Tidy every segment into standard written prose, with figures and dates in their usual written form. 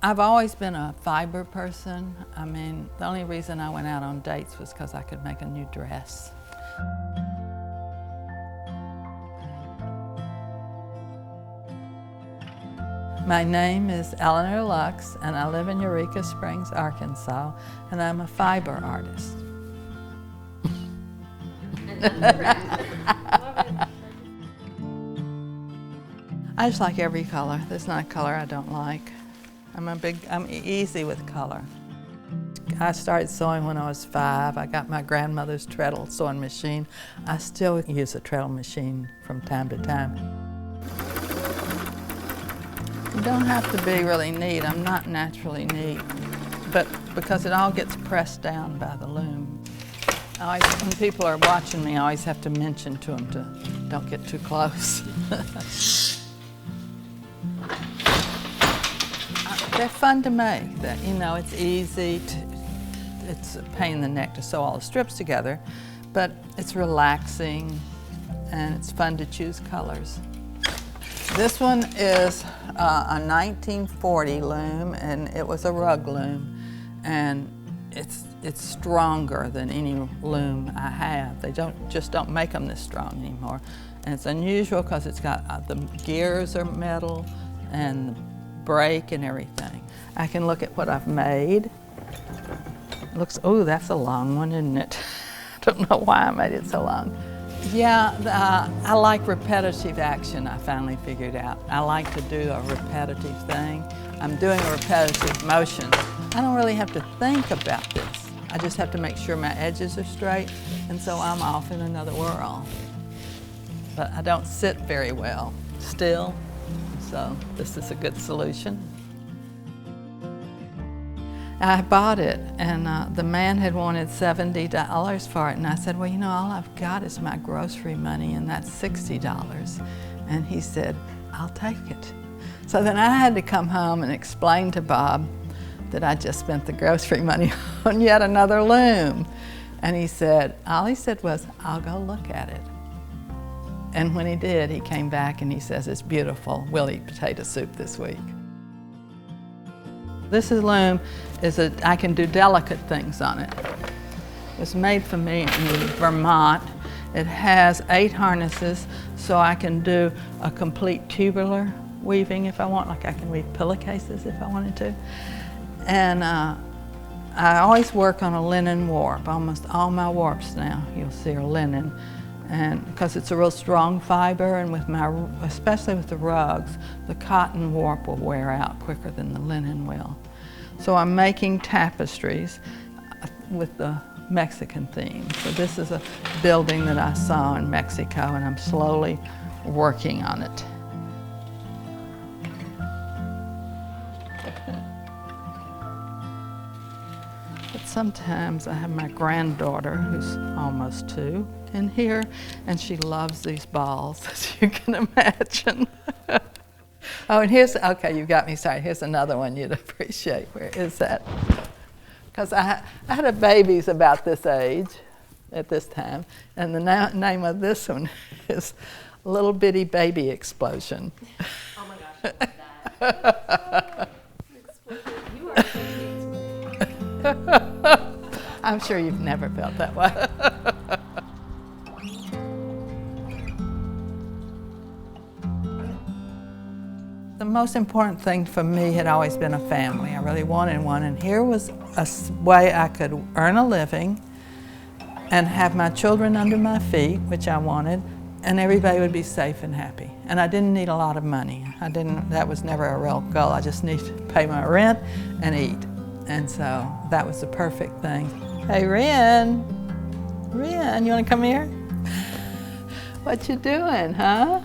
I've always been a fiber person. I mean, the only reason I went out on dates was because I could make a new dress. My name is Eleanor Lux, and I live in Eureka Springs, Arkansas, and I'm a fiber artist. I just like every color. There's not a color I don't like. I'm easy with color. I started sewing when I was 5. I got my grandmother's treadle sewing machine. I still use a treadle machine from time to time. You don't have to be really neat. I'm not naturally neat, but because it all gets pressed down by the loom. When people are watching me, I always have to mention to them to don't get too close. They're fun to make. You know, it's easy. It's a pain in the neck to sew all the strips together, but it's relaxing and it's fun to choose colors. This one is a 1940 loom, and it was a rug loom, and it's stronger than any loom I have. They just don't make them this strong anymore, and it's unusual because it's got the gears are metal and the brake and everything. I can look at what I've made. It looks, oh, that's a long one, isn't it? I don't know why I made it so long. Yeah, I like repetitive action, I finally figured out. I like to do a repetitive thing. I'm doing a repetitive motion. I don't really have to think about this. I just have to make sure my edges are straight, and so I'm off in another world. But I don't sit very well still, so this is a good solution. I bought it, and the man had wanted $70 for it, and I said, well, you know, all I've got is my grocery money, and that's $60. And he said, I'll take it. So then I had to come home and explain to Bob that I just spent the grocery money on yet another loom. And he said, all he said was, I'll go look at it. And when he did, he came back and he says, it's beautiful. We'll eat potato soup this week. This loom I can do delicate things on it. It was made for me in Vermont. It has 8 harnesses, so I can do a complete tubular weaving if I want, like I can weave pillowcases if I wanted to. And I always work on a linen warp. Almost all my warps now, you'll see, are linen. And because it's a real strong fiber, and especially with the rugs, the cotton warp will wear out quicker than the linen will. So I'm making tapestries with the Mexican theme. So this is a building that I saw in Mexico, and I'm slowly working on it. But sometimes I have my granddaughter, who's almost 2, in here, and she loves these balls, as you can imagine. Oh, and okay, you got me, sorry, here's another one you'd appreciate. Where is that? Because I had a baby's about this age at this time, and the name of this one is Little Bitty Baby Explosion. Oh my gosh, I love that. You are thinking. I'm sure you've never felt that way. The most important thing for me had always been a family. I really wanted one, and here was a way I could earn a living and have my children under my feet, which I wanted, and everybody would be safe and happy. And I didn't need a lot of money. That was never a real goal. I just needed to pay my rent and eat. And so that was the perfect thing. Hey, Ren, you wanna come here? What you doing, huh?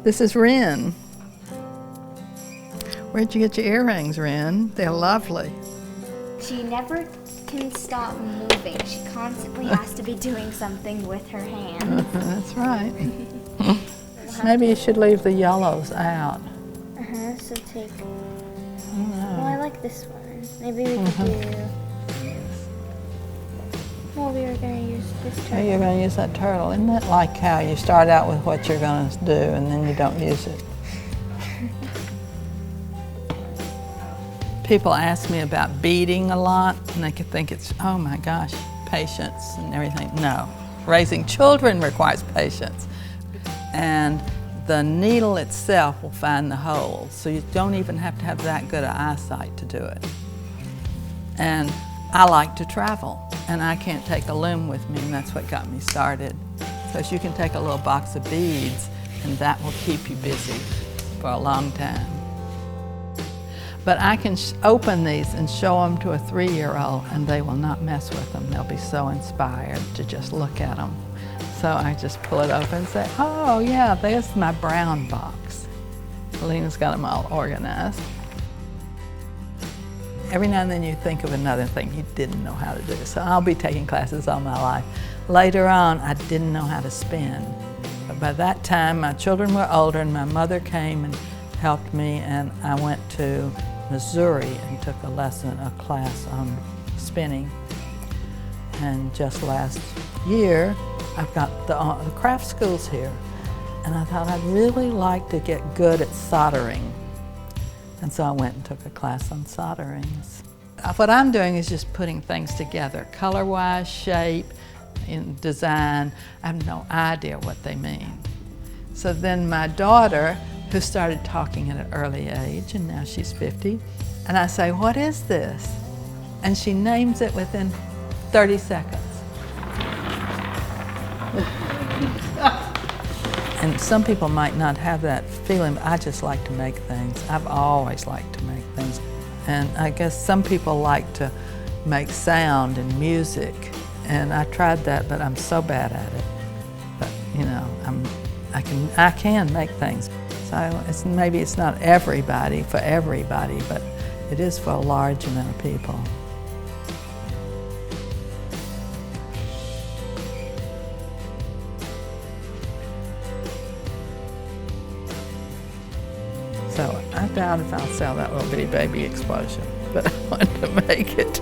This is Ren. Where'd you get your earrings, Ren? They're lovely. She never can stop moving. She constantly has to be doing something with her hands. That's right. Maybe you should leave the yellows out. So take... Well, I like this one. Maybe we could do... Well, we were going to use this Oh, turtle. you're going to use that turtle. Isn't that like how you start out with what you're going to do and then you don't use it? People ask me about beading a lot, and they could think it's, oh my gosh, patience and everything. No, raising children requires patience. And the needle itself will find the holes, so you don't even have to have that good of eyesight to do it. And I like to travel, and I can't take a loom with me, and that's what got me started. So you can take a little box of beads, and that will keep you busy for a long time. But I can open these and show them to a 3-year-old, and they will not mess with them. They'll be so inspired to just look at them. So I just pull it open and say, oh yeah, there's my brown box. Lena's got them all organized. Every now and then you think of another thing you didn't know how to do. So I'll be taking classes all my life. Later on, I didn't know how to spin. But by that time, my children were older, and my mother came and helped me, and I went to Missouri and took a class on spinning. And just last year, I've got the craft schools here, and I thought I'd really like to get good at soldering. And so I went and took a class on solderings. What I'm doing is just putting things together, color-wise, shape, in design. I have no idea what they mean. So then my daughter, who started talking at an early age, and now she's 50, and I say, what is this? And she names it within 30 seconds. And some people might not have that feeling, but I just like to make things. I've always liked to make things. And I guess some people like to make sound and music, and I tried that, but I'm so bad at it. But you know, I can make things. So maybe it's not for everybody, but it is for a large amount of people. So I doubt if I'll sell that little bitty baby explosion, but I wanted to make it.